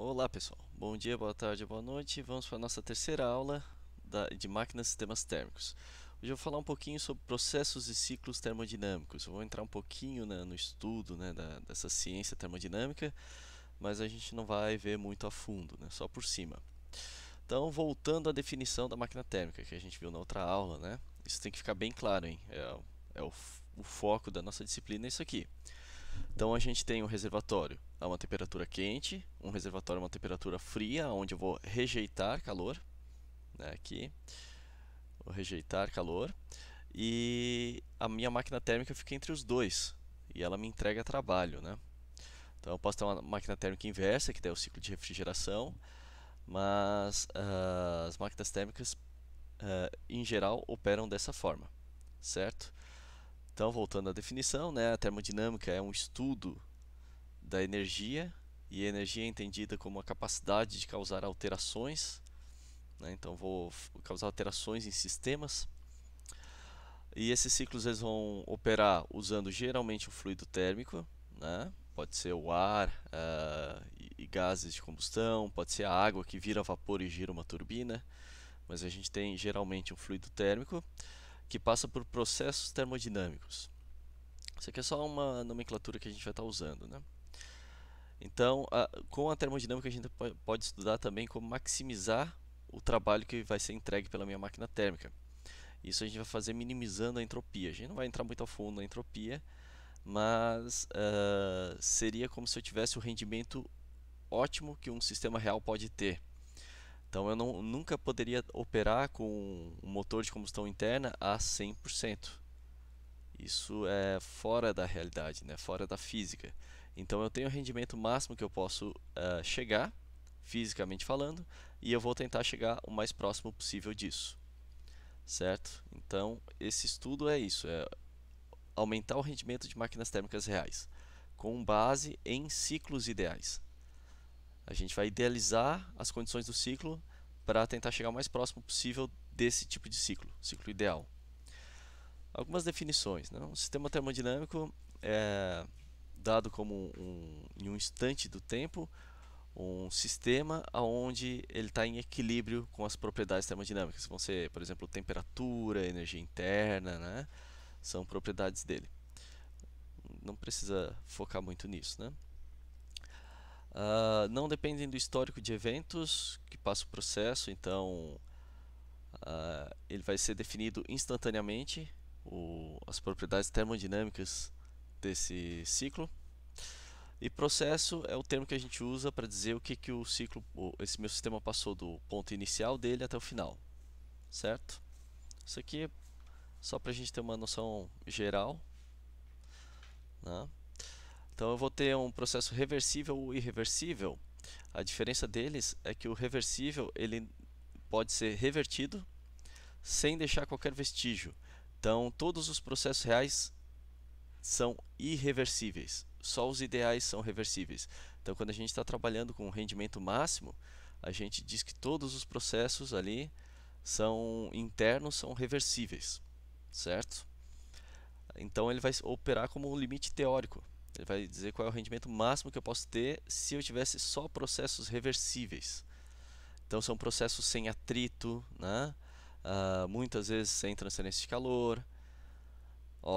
Olá pessoal, bom dia, boa tarde, boa noite. Vamos para a nossa terceira aula de máquinas e sistemas térmicos. Hoje eu vou falar um pouquinho sobre processos e ciclos termodinâmicos. Eu vou entrar um pouquinho no estudo, dessa ciência termodinâmica, mas a gente não vai ver muito a fundo, só por cima. Então, voltando à definição da máquina térmica que a gente viu na outra aula, isso tem que ficar bem claro, hein? O foco da nossa disciplina é isso aqui. Então a gente tem um reservatório a uma temperatura quente, um reservatório a uma temperatura fria, onde eu vou rejeitar calor, aqui, vou rejeitar calor, e a minha máquina térmica fica entre os dois, e ela me entrega trabalho, Então eu posso ter uma máquina térmica inversa, que é o ciclo de refrigeração, mas as máquinas térmicas, em geral, operam dessa forma, certo? Então, voltando à definição, a termodinâmica é um estudo da energia, e a energia é entendida como a capacidade de causar alterações, então vou causar alterações em sistemas, e esses ciclos eles vão operar usando geralmente um fluido térmico, pode ser o ar e gases de combustão, pode ser a água que vira vapor e gira uma turbina, mas a gente tem geralmente um fluido térmico que passa por processos termodinâmicos. Isso aqui é só uma nomenclatura que a gente vai estar usando, Então, com a termodinâmica a gente pode estudar também como maximizar o trabalho que vai ser entregue pela minha máquina térmica. Isso a gente vai fazer minimizando a entropia. A gente não vai entrar muito a fundo na entropia, mas seria como se eu tivesse o rendimento ótimo que um sistema real pode ter. Então eu nunca poderia operar com um motor de combustão interna a 100%. Isso é fora da realidade, fora da física. Então eu tenho o rendimento máximo que eu posso chegar, fisicamente falando, e eu vou tentar chegar o mais próximo possível disso, certo? Então esse estudo é isso, é aumentar o rendimento de máquinas térmicas reais, com base em ciclos ideais. A gente vai idealizar as condições do ciclo para tentar chegar o mais próximo possível desse tipo de ciclo, ciclo ideal. Algumas definições. Um sistema termodinâmico é dado como em um instante do tempo, um sistema onde ele está em equilíbrio com as propriedades termodinâmicas. Vão ser, por exemplo, temperatura, energia interna, são propriedades dele. Não precisa focar muito nisso. Não dependem do histórico de eventos que passa o processo, então ele vai ser definido instantaneamente, as propriedades termodinâmicas desse ciclo. E processo é o termo que a gente usa para dizer o que o ciclo, esse meu sistema passou do ponto inicial dele até o final, certo? Isso aqui é só para a gente ter uma noção geral, Então eu vou ter um processo reversível ou irreversível. A diferença deles é que o reversível ele pode ser revertido sem deixar qualquer vestígio. Então todos os processos reais são irreversíveis. Só os ideais são reversíveis. Então, quando a gente está trabalhando com um rendimento máximo, a gente diz que todos os processos ali são internos, são reversíveis, certo? Então, ele vai operar como um limite teórico. Ele vai dizer qual é o rendimento máximo que eu posso ter se eu tivesse só processos reversíveis. Então, são processos sem atrito, muitas vezes sem transferência de calor,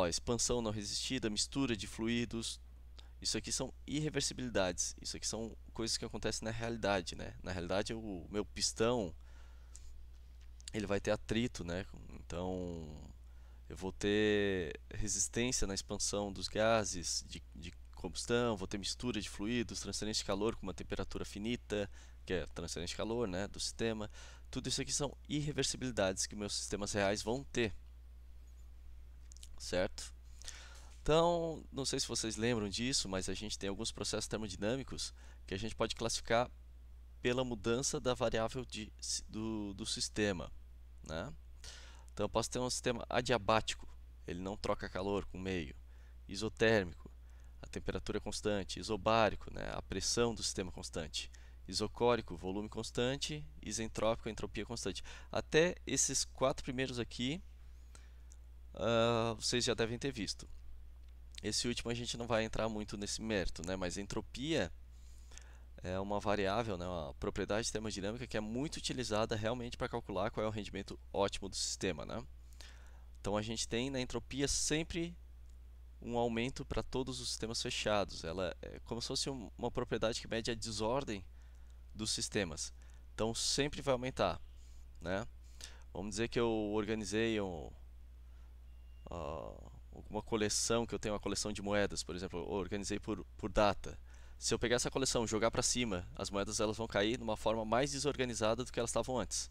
expansão não resistida, mistura de fluidos. Isso aqui são irreversibilidades. Isso aqui são coisas que acontecem na realidade, Na realidade, o meu pistão ele vai ter atrito, Então, eu vou ter resistência na expansão dos gases de combustão, vou ter mistura de fluidos, transferência de calor com uma temperatura finita, que é a transferência de calor, do sistema. Tudo isso aqui são irreversibilidades que meus sistemas reais vão ter, certo? Então, não sei se vocês lembram disso, mas a gente tem alguns processos termodinâmicos que a gente pode classificar pela mudança da variável do sistema. Então, eu posso ter um sistema adiabático, ele não troca calor com o meio. Isotérmico, a temperatura é constante. Isobárico, a pressão do sistema é constante. Isocórico, volume constante. Isentrópico, a entropia constante. Até esses quatro primeiros aqui, vocês já devem ter visto. Esse último a gente não vai entrar muito nesse mérito, mas a entropia é uma variável, né, uma propriedade termodinâmica que é muito utilizada realmente para calcular qual é o rendimento ótimo do sistema, né? Então a gente tem na entropia sempre um aumento para todos os sistemas fechados. Ela é como se fosse uma propriedade que mede a desordem dos sistemas. Então sempre vai aumentar, né? Vamos dizer que eu organizei uma coleção, que eu tenho uma coleção de moedas, por exemplo, eu organizei por data. Se eu pegar essa coleção e jogar para cima, as moedas elas vão cair de uma forma mais desorganizada do que elas estavam antes.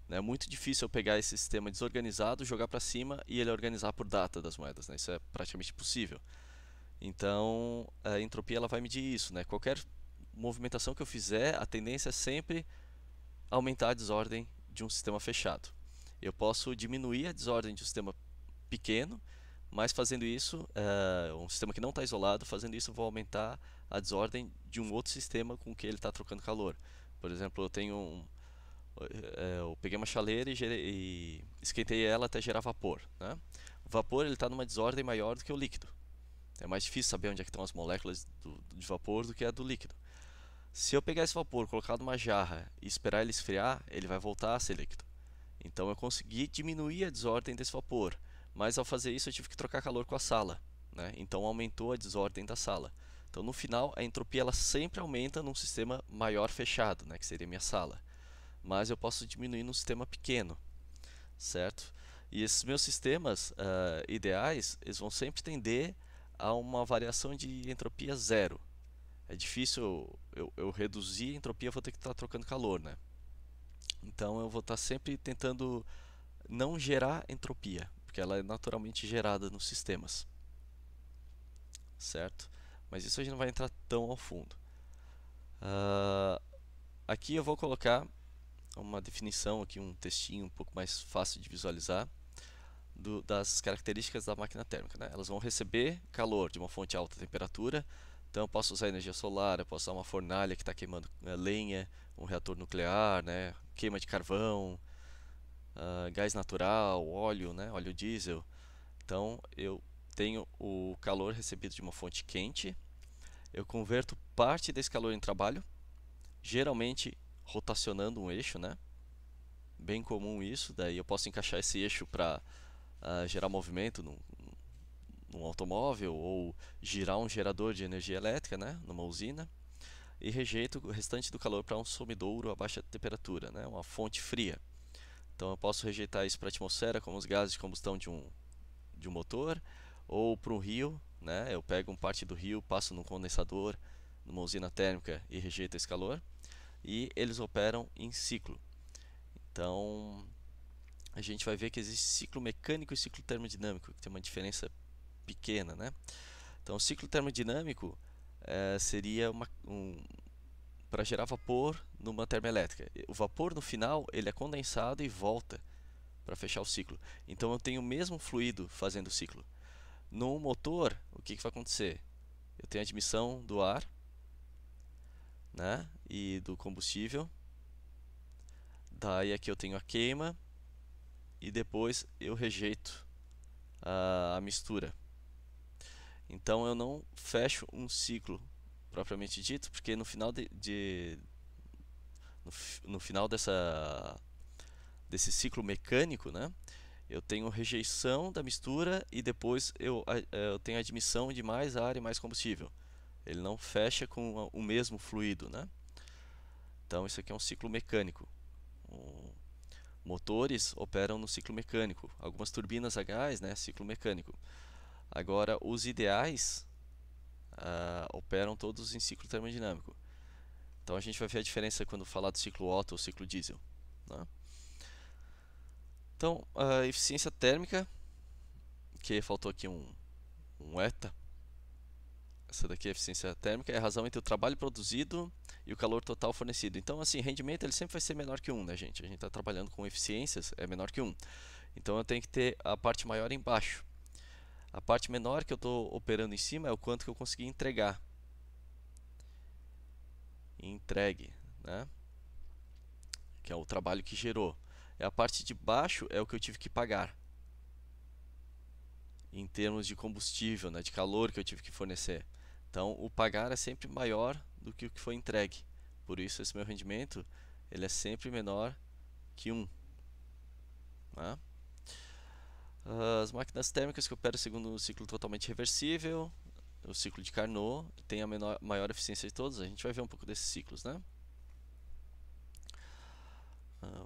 É muito difícil eu pegar esse sistema desorganizado, jogar para cima e ele organizar por data das moedas, né? Isso é praticamente impossível. Então, a entropia ela vai medir isso, né? Qualquer movimentação que eu fizer, a tendência é sempre aumentar a desordem de um sistema fechado. Eu posso diminuir a desordem de um sistema pequeno, mas fazendo isso, um sistema que não está isolado, fazendo isso eu vou aumentar a desordem de um outro sistema com que ele está trocando calor. Por exemplo, eu peguei uma chaleira e esquentei ela até gerar vapor, né? O vapor ele está numa desordem maior do que o líquido. É mais difícil saber onde é que estão as moléculas de vapor do que a do líquido. Se eu pegar esse vapor, colocar numa jarra e esperar ele esfriar, ele vai voltar a ser líquido. Então eu consegui diminuir a desordem desse vapor, mas ao fazer isso eu tive que trocar calor com a sala, né? Então aumentou a desordem da sala. Então no final a entropia ela sempre aumenta num sistema maior fechado, né? Que seria a minha sala. Mas eu posso diminuir num sistema pequeno, certo? E esses meus sistemas ideais, eles vão sempre tender a uma variação de entropia zero. É difícil eu reduzir a entropia, eu vou ter que estar trocando calor, né? Então eu vou estar sempre tentando não gerar entropia, porque ela é naturalmente gerada nos sistemas, certo? Mas isso a gente não vai entrar tão ao fundo. Aqui eu vou colocar uma definição, aqui um textinho um pouco mais fácil de visualizar das características da máquina térmica, né? Elas vão receber calor de uma fonte de alta temperatura, então eu posso usar energia solar, eu posso usar uma fornalha que está queimando lenha, um reator nuclear, né? Queima de carvão, gás natural, óleo, né? Óleo diesel. Então eu tenho o calor recebido de uma fonte quente, eu converto parte desse calor em trabalho, geralmente rotacionando um eixo, né? Bem comum isso, daí eu posso encaixar esse eixo para gerar movimento num automóvel ou girar um gerador de energia elétrica, né, numa usina, e rejeito o restante do calor para um sumidouro a baixa temperatura, né, uma fonte fria. Então eu posso rejeitar isso para a atmosfera como os gases de combustão de um motor, ou para um rio, né, eu pego parte do rio, passo num condensador, numa usina térmica e rejeito esse calor, e eles operam em ciclo. Então a gente vai ver que existe ciclo mecânico e ciclo termodinâmico, que tem uma diferença pequena, né? Então, o ciclo termodinâmico seria para gerar vapor numa termoelétrica. O vapor no final ele é condensado e volta para fechar o ciclo. Então, eu tenho o mesmo fluido fazendo o ciclo. No motor, o que vai acontecer? Eu tenho a admissão do ar, né, e do combustível. Daí aqui eu tenho a queima e depois eu rejeito a mistura. Então eu não fecho um ciclo propriamente dito, porque no final no final desse ciclo mecânico, né, eu tenho rejeição da mistura e depois eu tenho admissão de mais ar e mais combustível. Ele não fecha com o mesmo fluido, né? Então isso aqui é um ciclo mecânico. Motores operam no ciclo mecânico. Algumas turbinas a gás, né, ciclo mecânico. Agora, os ideais operam todos em ciclo termodinâmico. Então a gente vai ver a diferença quando falar do ciclo Otto ou ciclo diesel, né? Então, a eficiência térmica, que faltou aqui um eta. Essa daqui é a eficiência térmica, é a razão entre o trabalho produzido e o calor total fornecido. Então, assim, rendimento ele sempre vai ser menor que 1, né, gente? A gente está trabalhando com eficiências, é menor que 1. Então eu tenho que ter a parte maior embaixo. A parte menor que eu estou operando em cima é o quanto que eu consegui entregar. Entregue, né? Que é o trabalho que gerou. E a parte de baixo é o que eu tive que pagar, em termos de combustível, né, de calor que eu tive que fornecer. Então, o pagar é sempre maior do que o que foi entregue, Por isso esse meu rendimento ele é sempre menor que 1. Tá? As máquinas térmicas que operam segundo um ciclo totalmente reversível, o ciclo de Carnot, tem a maior eficiência de todos. A gente vai ver um pouco desses ciclos, né?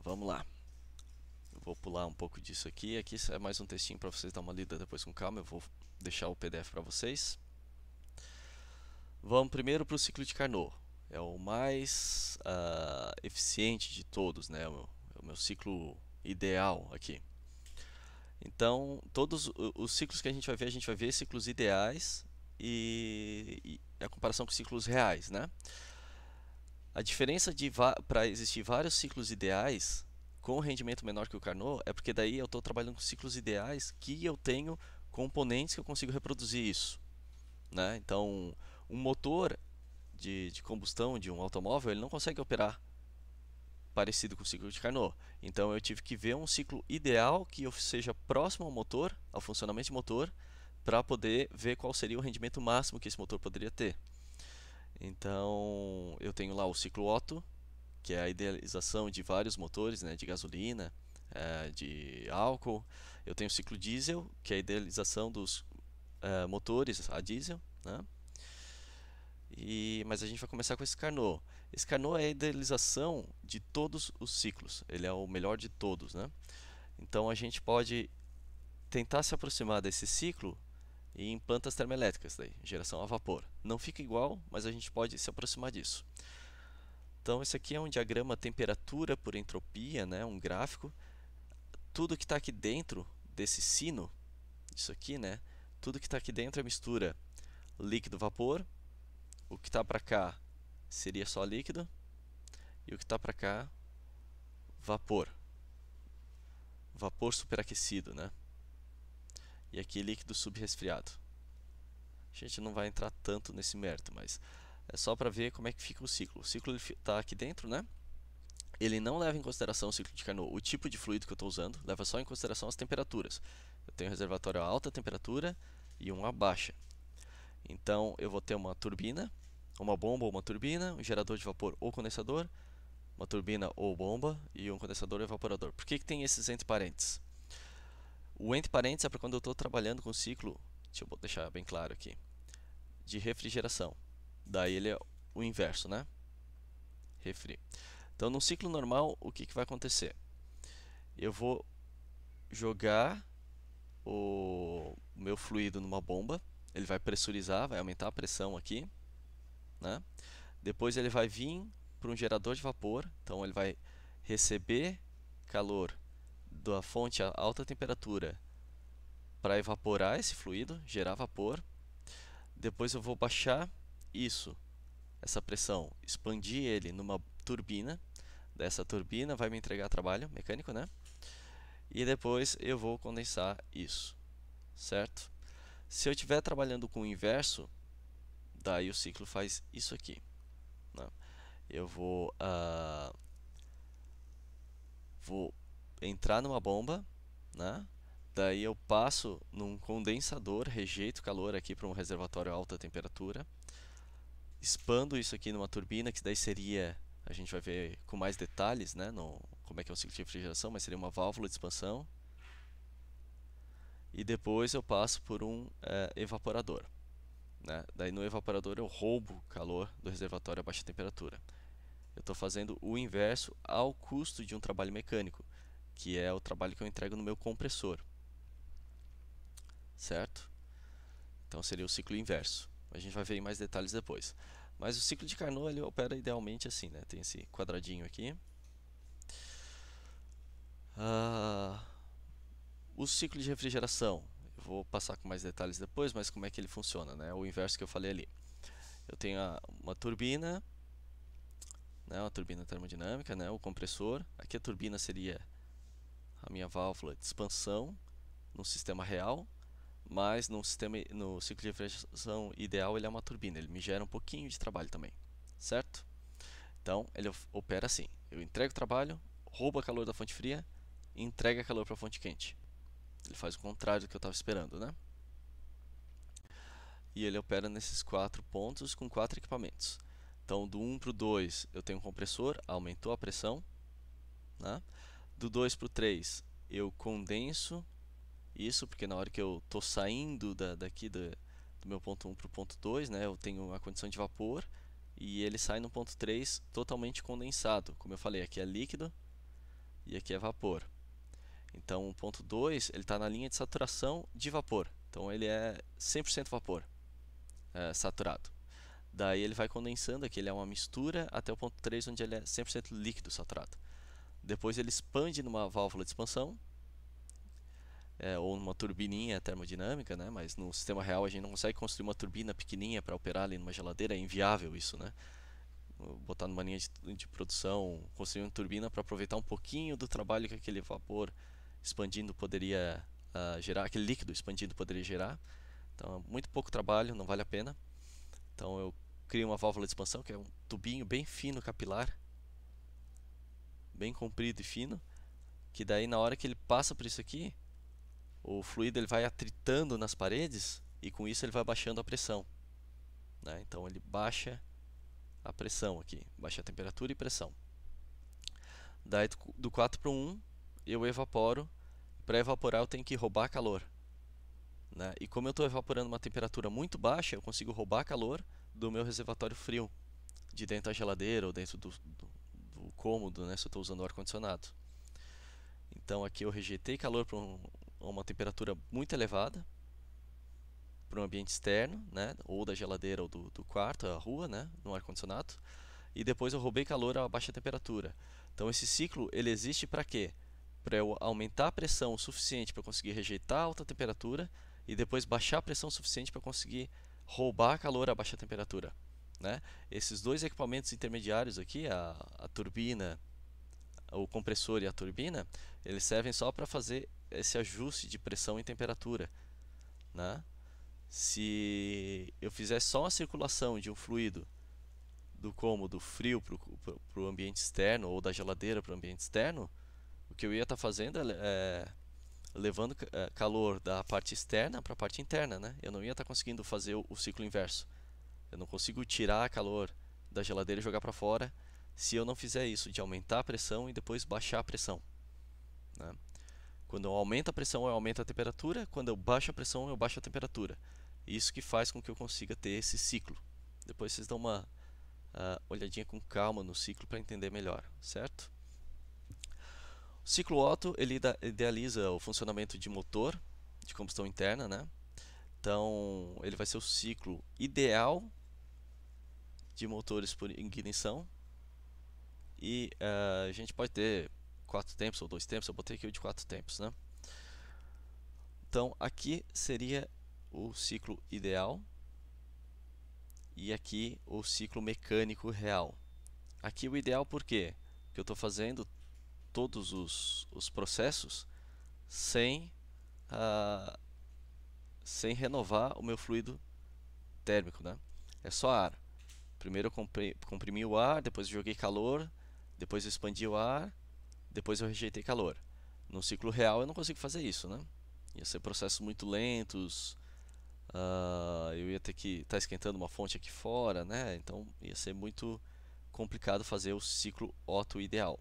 Vamos lá. Eu vou pular um pouco disso aqui. Aqui é mais um textinho para vocês dar uma lida depois com calma. Eu vou deixar o PDF para vocês. Vamos primeiro para o ciclo de Carnot. É o mais eficiente de todos, né? É o meu ciclo ideal aqui. Então, todos os ciclos que a gente vai ver ciclos ideais e a comparação com ciclos reais, né? A diferença para existir vários ciclos ideais com rendimento menor que o Carnot é porque daí eu estou trabalhando com ciclos ideais que eu tenho componentes que eu consigo reproduzir isso, né? Então, um motor de combustão de um automóvel ele não consegue operar parecido com o ciclo de Carnot. Então eu tive que ver um ciclo ideal que eu seja próximo ao motor, ao funcionamento do motor, para poder ver qual seria o rendimento máximo que esse motor poderia ter. Então eu tenho lá o ciclo Otto, que é a idealização de vários motores, né, de gasolina, de álcool. Eu tenho o ciclo diesel, que é a idealização dos motores a diesel, né? Mas a gente vai começar com esse Carnot. Esse Carnot é a idealização de todos os ciclos. Ele é o melhor de todos, né? Então a gente pode tentar se aproximar desse ciclo em plantas termoelétricas, daí, geração a vapor. Não fica igual, mas a gente pode se aproximar disso. Então esse aqui é um diagrama temperatura por entropia, né? Um gráfico. Tudo que está aqui dentro desse sino, isso aqui, né? Tudo que está aqui dentro é mistura líquido-vapor. O que está para cá seria só líquido e o que está para cá vapor, vapor superaquecido, né? E aqui líquido subresfriado. A gente não vai entrar tanto nesse mérito, mas é só para ver como é que fica o ciclo. O ciclo está aqui dentro, né? Ele não leva em consideração o ciclo de Carnot, o tipo de fluido que eu estou usando, leva só em consideração as temperaturas. Eu tenho um reservatório a alta temperatura e um a baixa. Então eu vou ter uma turbina, uma bomba ou uma turbina, um gerador de vapor ou condensador, uma turbina ou bomba e um condensador ou evaporador. Por que tem esses entre parênteses? O entre parênteses é para quando eu estou trabalhando com o ciclo, deixa eu deixar bem claro aqui, de refrigeração. Daí ele é o inverso, né? Refri. Então no ciclo normal, o que vai acontecer? Eu vou jogar o meu fluido numa bomba, ele vai pressurizar, vai aumentar a pressão aqui, né? Depois ele vai vir para um gerador de vapor, então ele vai receber calor da fonte a alta temperatura para evaporar esse fluido, gerar vapor. Depois eu vou baixar essa pressão, expandir ele numa turbina. Dessa turbina vai me entregar trabalho mecânico, né? E depois eu vou condensar isso, certo? Se eu estiver trabalhando com o inverso, daí o ciclo faz isso aqui, né? Eu vou entrar numa bomba, né? Daí eu passo num condensador, rejeito calor aqui para um reservatório a alta temperatura, expando isso aqui numa turbina, que daí seria, a gente vai ver com mais detalhes, né, como é que é o ciclo de refrigeração, mas seria uma válvula de expansão. E depois eu passo por um evaporador, né? Daí no evaporador eu roubo calor do reservatório a baixa temperatura. Eu estou fazendo o inverso ao custo de um trabalho mecânico, que é o trabalho que eu entrego no meu compressor, certo? Então seria o ciclo inverso. A gente vai ver em mais detalhes depois. Mas o ciclo de Carnot ele opera idealmente assim, né? Tem esse quadradinho aqui. O ciclo de refrigeração, eu vou passar com mais detalhes depois, mas como é que ele funciona, né? O inverso que eu falei ali. Eu tenho uma turbina, né? Uma turbina termodinâmica, né? O compressor. Aqui a turbina seria a minha válvula de expansão no sistema real, mas no ciclo de refrigeração ideal ele é uma turbina, ele me gera um pouquinho de trabalho também, certo? Então ele opera assim: eu entrego trabalho, roubo calor da fonte fria e entrega calor para a fonte quente. Ele faz o contrário do que eu estava esperando, né? E ele opera nesses 4 pontos com 4 equipamentos. Então, do 1 para o 2, eu tenho um compressor, aumentou a pressão. Né? Do 2 para o 3, eu condenso isso, porque na hora que eu estou saindo daqui do meu ponto 1 para o ponto 2, né, eu tenho uma condição de vapor, e ele sai no ponto 3 totalmente condensado. Como eu falei, aqui é líquido e aqui é vapor. Então, o ponto 2 ele está na linha de saturação de vapor. Então, ele é 100% vapor saturado. Daí ele vai condensando, aqui ele é uma mistura, até o ponto 3, onde ele é 100% líquido saturado. Depois ele expande numa válvula de expansão, ou numa turbininha termodinâmica, né? Mas no sistema real a gente não consegue construir uma turbina pequenininha para operar ali numa geladeira, é inviável isso, né? Botar numa linha de produção, construir uma turbina para aproveitar um pouquinho do trabalho que aquele vapor expandindo poderia gerar, aquele líquido expandindo poderia gerar. Então é muito pouco trabalho, não vale a pena. Então eu crio uma válvula de expansão, que é um tubinho bem fino, capilar, bem comprido e fino, que daí na hora que ele passa por isso aqui, o fluido ele vai atritando nas paredes e com isso ele vai baixando a pressão, né? Então ele baixa a pressão aqui, baixa a temperatura e pressão. Daí do 4 para o 1 eu evaporo. Para evaporar eu tenho que roubar calor, né? E como eu estou evaporando uma temperatura muito baixa, eu consigo roubar calor do meu reservatório frio, de dentro da geladeira ou dentro do cômodo, né, se eu estou usando o ar-condicionado. Então aqui eu rejeitei calor para uma temperatura muito elevada, para um ambiente externo, né, ou da geladeira ou do quarto, a rua, né, no ar-condicionado. E depois eu roubei calor a baixa temperatura. Então esse ciclo ele existe para quê? Para eu aumentar a pressão o suficiente para conseguir rejeitar a alta temperatura e depois baixar a pressão suficiente para conseguir roubar calor a baixa temperatura, né? Esses dois equipamentos intermediários aqui, a turbina, o compressor e a turbina, eles servem só para fazer esse ajuste de pressão e temperatura, né? Se eu fizer só uma circulação de um fluido do cômodo frio para o ambiente externo ou da geladeira para o ambiente externo, o que eu ia estar fazendo é levando calor da parte externa para a parte interna, né? Eu não ia estar conseguindo fazer o ciclo inverso. Eu não consigo tirar calor da geladeira e jogar para fora se eu não fizer isso, de aumentar a pressão e depois baixar a pressão, né? Quando eu aumento a pressão, eu aumento a temperatura. Quando eu baixo a pressão, eu baixo a temperatura. Isso que faz com que eu consiga ter esse ciclo. Depois vocês dão uma olhadinha com calma no ciclo para entender melhor, certo? O ciclo Otto ele idealiza o funcionamento de motor de combustão interna, né? Então ele vai ser o ciclo ideal de motores por ignição, e a gente pode ter 4 tempos ou 2 tempos. Eu botei aqui o de 4 tempos, né? Então aqui seria o ciclo ideal e aqui o ciclo mecânico real. Aqui o ideal por quê? Porque eu estou fazendo todos os processos sem renovar o meu fluido térmico, né? É só ar. Primeiro eu comprimi o ar, depois eu joguei calor, depois eu expandi o ar, depois eu rejeitei calor. No ciclo real eu não consigo fazer isso, né? Ia ser processos muito lentos, eu ia ter que estar esquentando uma fonte aqui fora, né? Então ia ser muito complicado fazer o ciclo Otto ideal.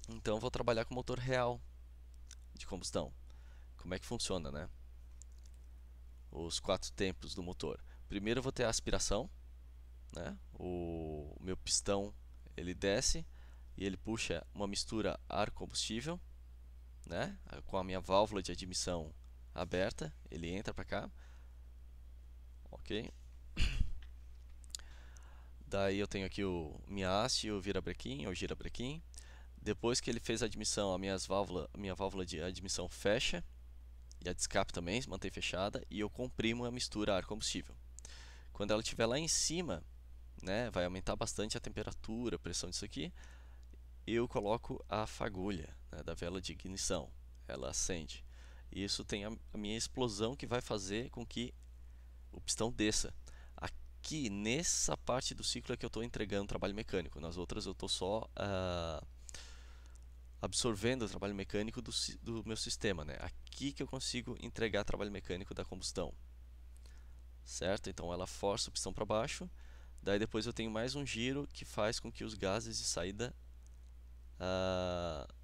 Então vou trabalhar com motor real de combustão. Como é que funciona, né? Os 4 tempos do motor. Primeiro eu vou ter a aspiração, né? O meu pistão ele desce e ele puxa uma mistura ar-combustível, né? Com a minha válvula de admissão aberta, ele entra para cá, ok? Daí eu tenho aqui o minha haste e o virabrequim, ou girabrequim. Depois que ele fez a admissão, a minha válvula de admissão fecha, e a de escape também se mantém fechada, e eu comprimo a mistura ar-combustível. Quando ela estiver lá em cima, né, vai aumentar bastante a temperatura, a pressão disso aqui, eu coloco a fagulha, né, da vela de ignição, ela acende. E isso tem a minha explosão que vai fazer com que o pistão desça. Aqui, nessa parte do ciclo é que eu estou entregando trabalho mecânico, nas outras eu estou só absorvendo o trabalho mecânico do meu sistema, né? Aqui que eu consigo entregar trabalho mecânico da combustão, certo? Então ela força o pistão para baixo, Daí depois eu tenho mais um giro que faz com que os gases de saída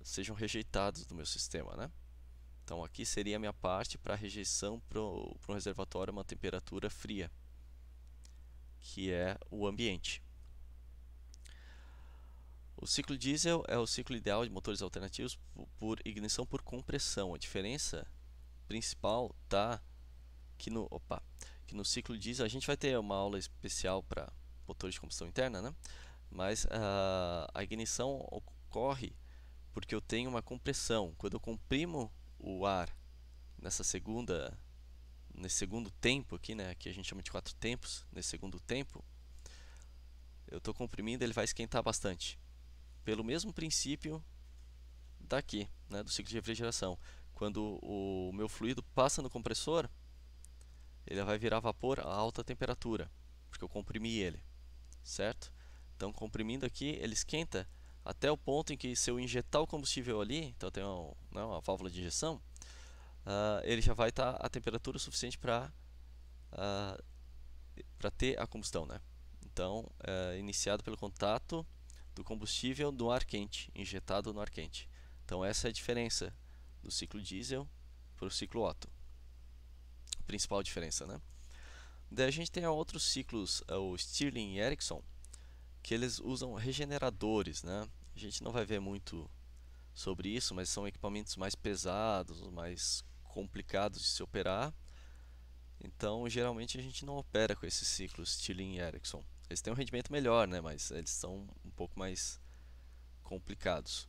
sejam rejeitados do meu sistema, né? Então aqui seria a minha parte para rejeição para um reservatório a uma temperatura fria, que é o ambiente. O ciclo diesel é o ciclo ideal de motores alternativos por ignição por compressão. A diferença principal está que no ciclo diesel a gente vai ter uma aula especial para motores de combustão interna, né? Mas a ignição ocorre porque eu tenho uma compressão. Quando eu comprimo o ar nesse segundo tempo aqui, né? Aqui a gente chama de 4 tempos. Nesse segundo tempo, eu estou comprimindo, ele vai esquentar bastante. Pelo mesmo princípio daqui, né, do ciclo de refrigeração. Quando o meu fluido passa no compressor, ele vai virar vapor a alta temperatura, porque eu comprimi ele, certo? Então, comprimindo aqui, ele esquenta até o ponto em que, se eu injetar o combustível ali, então tem uma válvula de injeção, ele já vai estar a temperatura suficiente para ter a combustão, né? Então, iniciado pelo contato do combustível no ar quente, injetado no ar quente. Então, essa é a diferença do ciclo diesel para o ciclo Otto. A principal diferença, né? Daí a gente tem outros ciclos, o Stirling e Ericsson, que eles usam regeneradores, né? A gente não vai ver muito sobre isso, mas são equipamentos mais pesados, mais complicados de se operar. Então, geralmente a gente não opera com esses ciclos Stirling e Ericsson. Eles têm um rendimento melhor, né? Mas eles são um pouco mais complicados.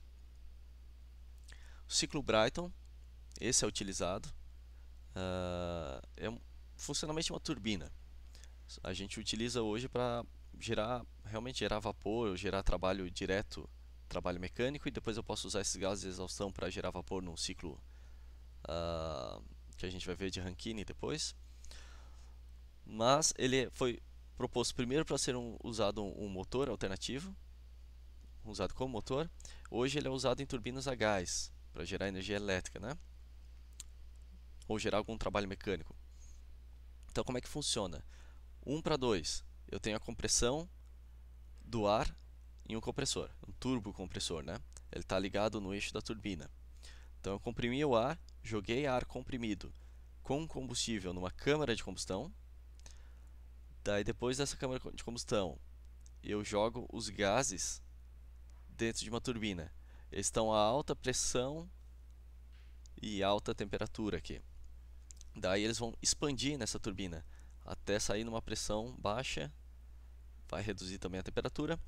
O ciclo Brayton, esse é utilizado. Funcionalmente uma turbina. A gente utiliza hoje para realmente gerar vapor, gerar trabalho direto, trabalho mecânico, e depois eu posso usar esses gases de exaustão para gerar vapor num ciclo que a gente vai ver de Rankine depois. Mas ele foi proposto primeiro para ser usado um motor alternativo, usado como motor. Hoje ele é usado em turbinas a gás, para gerar energia elétrica, né? Ou gerar algum trabalho mecânico. Então, como é que funciona? 1 para 2, eu tenho a compressão do ar em um compressor, um turbocompressor, né? Ele está ligado no eixo da turbina. Então, eu comprimi o ar, joguei ar comprimido com combustível numa câmara de combustão. Daí, depois dessa câmara de combustão, eu jogo os gases dentro de uma turbina. Eles estão a alta pressão e alta temperatura aqui. Daí eles vão expandir nessa turbina até sair numa pressão baixa, vai reduzir também a temperatura.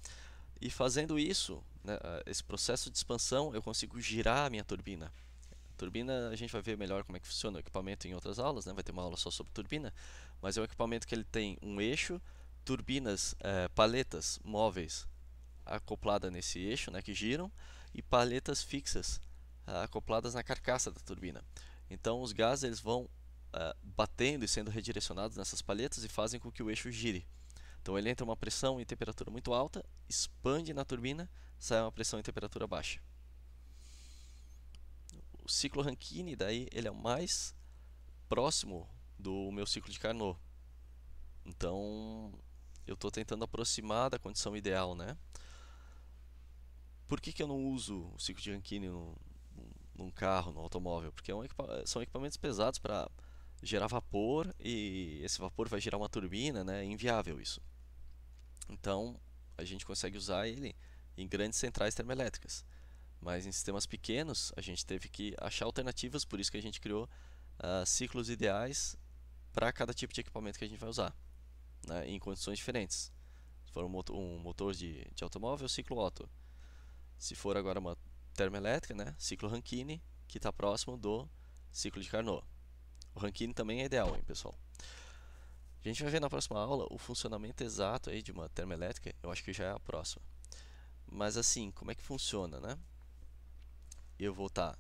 E fazendo isso, né, esse processo de expansão, eu consigo girar a minha turbina. A turbina, a gente vai ver melhor como é que funciona o equipamento em outras aulas, né? Vai ter uma aula só sobre turbina, mas é um equipamento que ele tem um eixo, turbinas, paletas móveis acopladas nesse eixo, né, que giram, e paletas fixas acopladas na carcaça da turbina. Então os gases eles vão batendo e sendo redirecionados nessas paletas e fazem com que o eixo gire. Então ele entra uma pressão e temperatura muito alta, expande na turbina, sai uma pressão e temperatura baixa. O ciclo Rankine, daí, ele é o mais próximo do meu ciclo de Carnot. Então eu estou tentando aproximar da condição ideal, né? Por que eu não uso o ciclo de Rankine num carro, num automóvel? Porque são equipamentos pesados para gerar vapor, e esse vapor vai gerar uma turbina, né? É inviável isso. Então a gente consegue usar ele em grandes centrais termoelétricas, mas em sistemas pequenos a gente teve que achar alternativas, por isso que a gente criou ciclos ideais para cada tipo de equipamento que a gente vai usar, né? Em condições diferentes. Se for um motor de automóvel, ciclo Otto. Se for agora uma termoelétrica, né? Ciclo Rankine, que está próximo do ciclo de Carnot. O Rankine também é ideal, hein, pessoal? A gente vai ver na próxima aula o funcionamento exato aí de uma termoelétrica, eu acho que já é a próxima. Mas assim, como é que funciona, né? Eu vou estar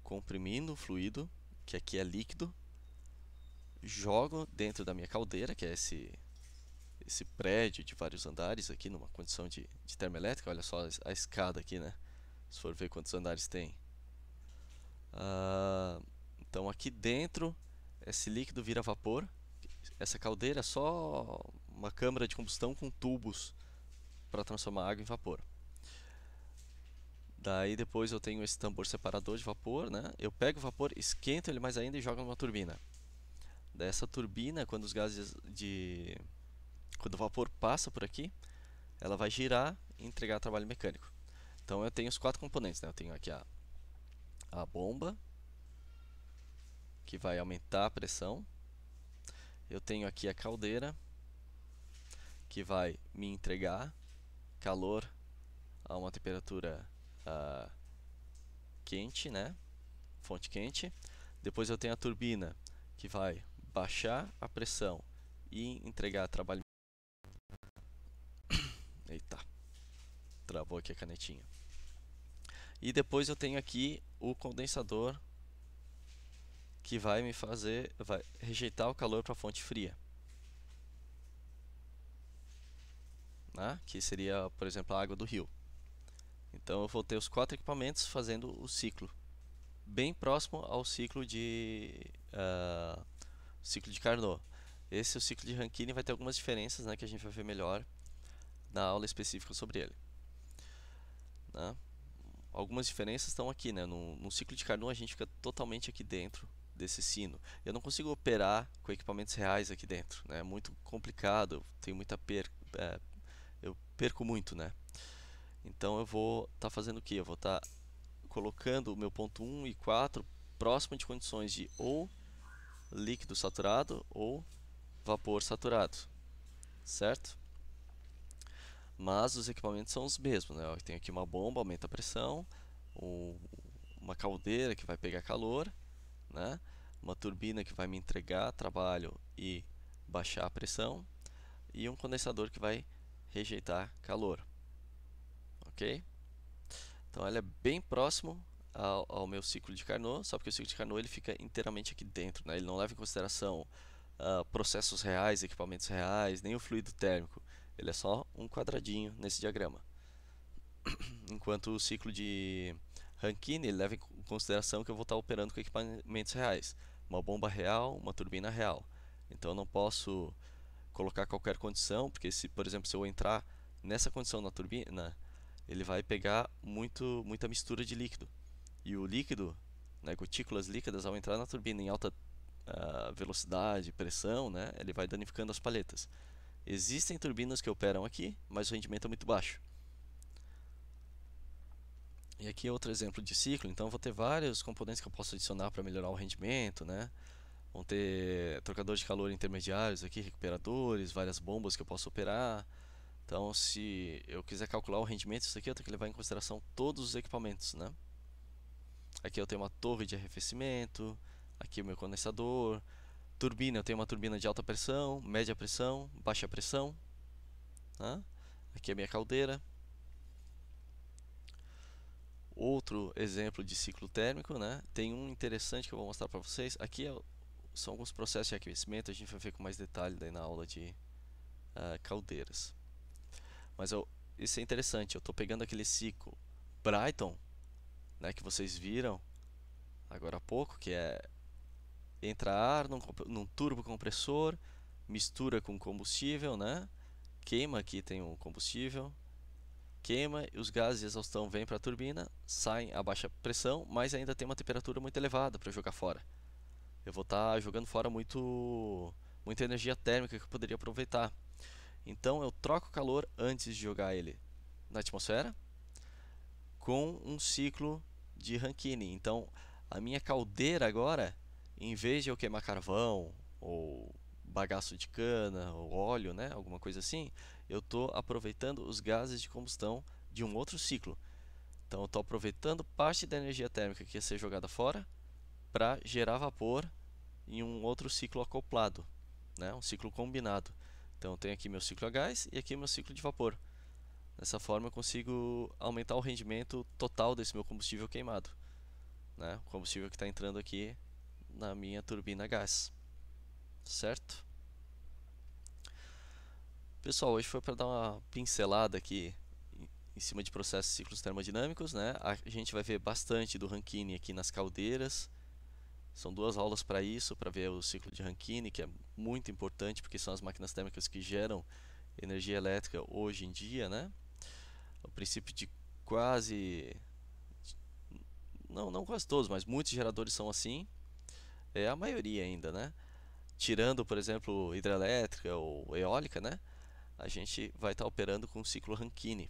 comprimindo o fluido, que aqui é líquido, jogo dentro da minha caldeira, que é esse prédio de vários andares aqui, numa condição de termoelétrica. Olha só a escada aqui, né? Se for ver quantos andares tem. Então aqui dentro, esse líquido vira vapor. Essa caldeira é só uma câmara de combustão com tubos para transformar água em vapor. Daí depois eu tenho esse tambor separador de vapor, né? Eu pego o vapor, esquento ele mais ainda e jogo numa turbina. Dessa turbina, quando quando o vapor passa por aqui, ela vai girar e entregar trabalho mecânico. Então eu tenho os 4 componentes, né? Eu tenho aqui a bomba, que vai aumentar a pressão. Eu tenho aqui a caldeira, que vai me entregar calor a uma temperatura quente, né? Fonte quente. Depois eu tenho a turbina, que vai baixar a pressão e entregar trabalho. Eita, travou aqui a canetinha. E depois eu tenho aqui o condensador, que vai rejeitar o calor para a fonte fria, né? Que seria, por exemplo, a água do rio. Então eu vou ter os 4 equipamentos fazendo o ciclo, bem próximo ao ciclo de Carnot. Esse o ciclo de Rankine vai ter algumas diferenças, né, que a gente vai ver melhor na aula específica sobre ele, né? Algumas diferenças estão aqui, né? No ciclo de Carnot a gente fica totalmente aqui dentro desse sino. Eu não consigo operar com equipamentos reais aqui dentro, né? É muito complicado, tenho muita eu perco muito, né? Então eu vou estar fazendo o que? Eu vou estar colocando o meu ponto 1 e 4 próximo de condições de ou líquido saturado ou vapor saturado, certo? Mas os equipamentos são os mesmos, né? Eu tenho aqui uma bomba, aumenta a pressão, uma caldeira que vai pegar calor, né? Uma turbina que vai me entregar trabalho e baixar a pressão, e um condensador que vai rejeitar calor, ok? Então ele é bem próximo ao meu ciclo de Carnot, só que o ciclo de Carnot ele fica inteiramente aqui dentro, né? Ele não leva em consideração processos reais, equipamentos reais, nem o fluido térmico. Ele é só um quadradinho nesse diagrama. Enquanto o ciclo de Rankine ele leva em consideração que eu vou estar operando com equipamentos reais, uma bomba real, uma turbina real. Então eu não posso colocar qualquer condição, porque por exemplo, se eu entrar nessa condição na turbina, ele vai pegar muita mistura de líquido. E o líquido, né, gotículas líquidas, ao entrar na turbina em alta velocidade, pressão, né, ele vai danificando as palhetas. Existem turbinas que operam aqui, mas o rendimento é muito baixo. E aqui é outro exemplo de ciclo, então vou ter vários componentes que eu posso adicionar para melhorar o rendimento, né? Vão ter trocadores de calor intermediários aqui, recuperadores, várias bombas que eu posso operar. Então, se eu quiser calcular o rendimento disso aqui, eu tenho que levar em consideração todos os equipamentos, né? Aqui eu tenho uma torre de arrefecimento, aqui o meu condensador, turbina, eu tenho uma turbina de alta pressão, média pressão, baixa pressão, né? Aqui é a minha caldeira. Outro exemplo de ciclo térmico, né? Tem um interessante que eu vou mostrar para vocês. Aqui são alguns processos de aquecimento, a gente vai ver com mais detalhe daí na aula de caldeiras. Mas isso é interessante, eu estou pegando aquele ciclo Brayton, né, que vocês viram agora há pouco, que entra ar num turbo compressor, mistura com combustível, né? Queima, aqui tem um combustível, queima e os gases de exaustão vêm para a turbina, saem a baixa pressão, mas ainda tem uma temperatura muito elevada para jogar fora. Eu vou estar jogando fora muita energia térmica que eu poderia aproveitar. Então eu troco o calor antes de jogar ele na atmosfera com um ciclo de Rankine. Então a minha caldeira agora, em vez de eu queimar carvão ou bagaço de cana ou óleo, né, alguma coisa assim, eu estou aproveitando os gases de combustão de um outro ciclo. Então eu estou aproveitando parte da energia térmica que ia ser jogada fora para gerar vapor em um outro ciclo acoplado, né, um ciclo combinado. Então eu tenho aqui meu ciclo a gás e aqui meu ciclo de vapor. Dessa forma eu consigo aumentar o rendimento total desse meu combustível queimado, né? O combustível que está entrando aqui na minha turbina a gás, certo? Pessoal, hoje foi para dar uma pincelada aqui em cima de processos e ciclos termodinâmicos, né? A gente vai ver bastante do Rankine aqui nas caldeiras São 2 aulas para isso, para ver o ciclo de Rankine, que é muito importante porque são as máquinas térmicas que geram energia elétrica hoje em dia, né? O princípio de quase, não quase todos, mas muitos geradores são assim. É a maioria ainda, né? Tirando, por exemplo, hidrelétrica ou eólica, né? A gente vai estar operando com o ciclo Rankine.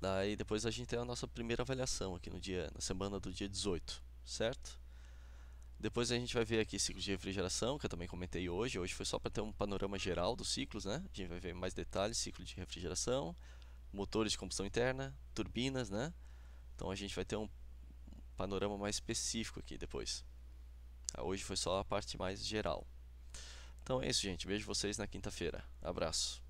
Daí depois a gente tem a nossa primeira avaliação aqui na semana do dia 18, certo? Depois a gente vai ver aqui ciclos de refrigeração, que eu também comentei hoje. Hoje foi só para ter um panorama geral dos ciclos, né? A gente vai ver mais detalhes, ciclo de refrigeração, motores de combustão interna, turbinas, né? Então a gente vai ter um panorama mais específico aqui depois. Hoje foi só a parte mais geral. Então é isso, gente. Vejo vocês na quinta-feira. Abraço.